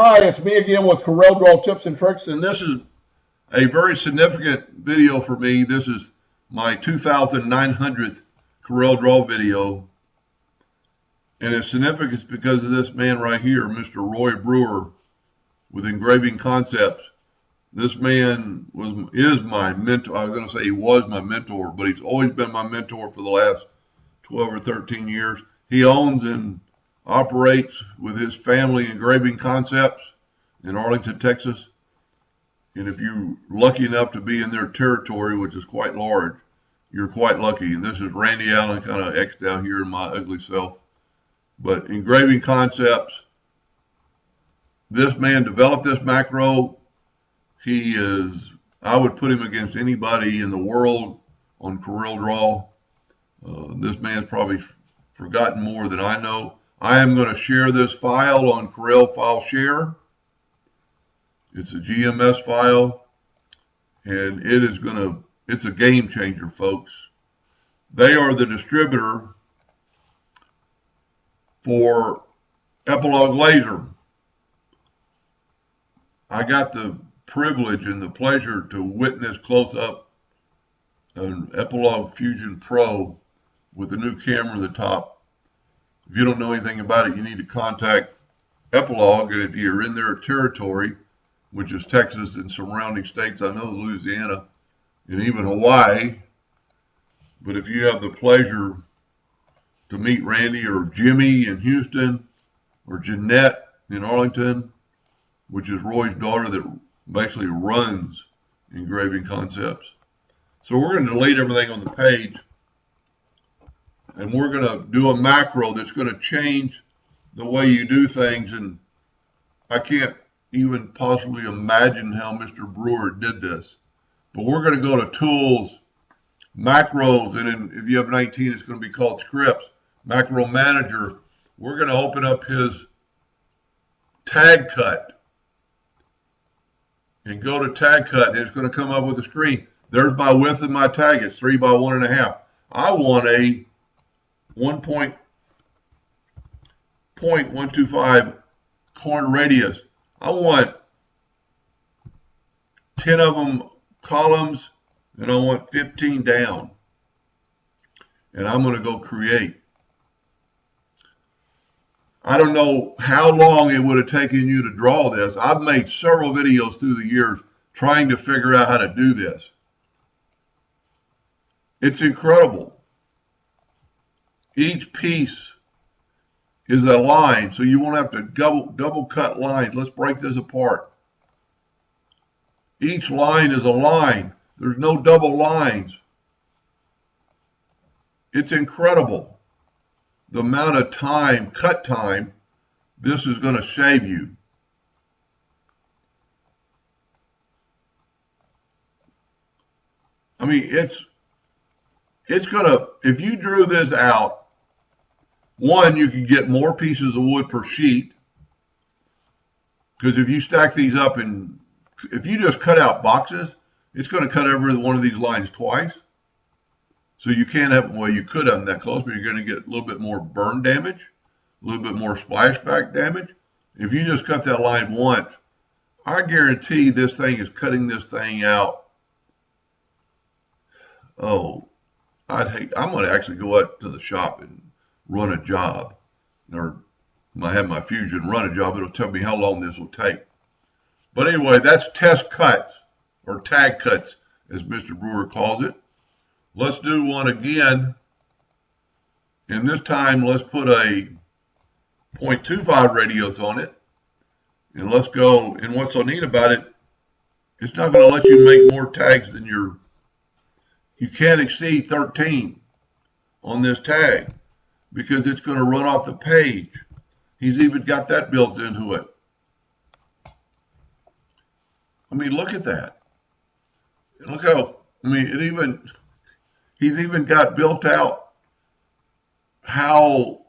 Hi, it's me again with Corel Draw Tips and Tricks, and this is a very significant video for me. This is my 2,900th Corel Draw video, and it's significant because of this man right here, Mr. Roy Brewer with Engraving Concepts. This man is my mentor. I was going to say he was my mentor, but he's always been my mentor for the last 12 or 13 years. He owns and operates with his family Engraving Concepts in Arlington, Texas. And if you're lucky enough to be in their territory, which is quite large, you're quite lucky. And this is Randy Allen, kind of X'd out here in my ugly self. But Engraving Concepts, this man developed this macro. He is, I would put him against anybody in the world on Corel Draw. This man's probably forgotten more than I know. I am going to share this file on Corel File Share. It's a GMS file, and it's a game changer, folks. They are the distributor for Epilog Laser. I got the privilege and the pleasure to witness close up an Epilog Fusion Pro with a new camera at the top. If you don't know anything about it, you need to contact Epilog, and if you're in their territory, which is Texas and surrounding states, I know Louisiana and even Hawaii, but if you have the pleasure to meet Randy or Jimmy in Houston or Jeanette in Arlington, which is Roy's daughter that basically runs Engraving Concepts. So we're going to delete everything on the page, and we're going to do a macro that's going to change the way you do things. And I can't even possibly imagine how Mr. Brewer did this. But we're going to go to Tools, Macros, and if you have 19, it's going to be called Scripts, Macro Manager. We're going to open up his tag cut and go to tag cut, and it's going to come up with a screen. There's my width of my tag. It's 3 by 1.5. I want a 1.125 corner radius. I want 10 of them columns, and I want 15 down. And I'm going to go create. I don't know how long it would have taken you to draw this. I've made several videos through the years trying to figure out how to do this. It's incredible. Each piece is a line, so you won't have to double cut lines. Let's break this apart. Each line is a line. There's no double lines. It's incredible the amount of time, cut time, this is going to save you. I mean, it's going to, if you drew this out, one, you can get more pieces of wood per sheet, because if you stack these up and if you just cut out boxes, it's going to cut every one of these lines twice. So you can't have, well, you could have them that close, but you're going to get a little bit more burn damage, a little bit more splashback damage. If you just cut that line once, I guarantee this thing is cutting this thing out. Oh, I'm going to actually go up to the shop and run a job, or I have my Fusion run a job. It'll tell me how long this will take. But anyway, that's test cuts, or tag cuts, as Mr. Brewer calls it. Let's do one again, and this time let's put a 0.25 radius on it, and let's go. And what's so neat about it, it's not going to let you make more tags than you can't exceed 13 on this tag, because it's going to run off the page. He's even got that built into it. I mean, look at that. Look how, I mean, he's even got built out how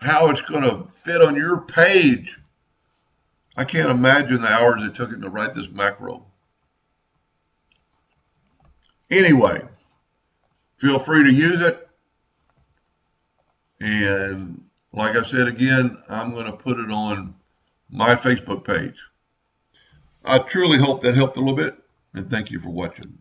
it's going to fit on your page. I can't imagine the hours it took him to write this macro. Anyway, feel free to use it. And like I said again, I'm going to put it on my Facebook page. I truly hope that helped a little bit, and thank you for watching.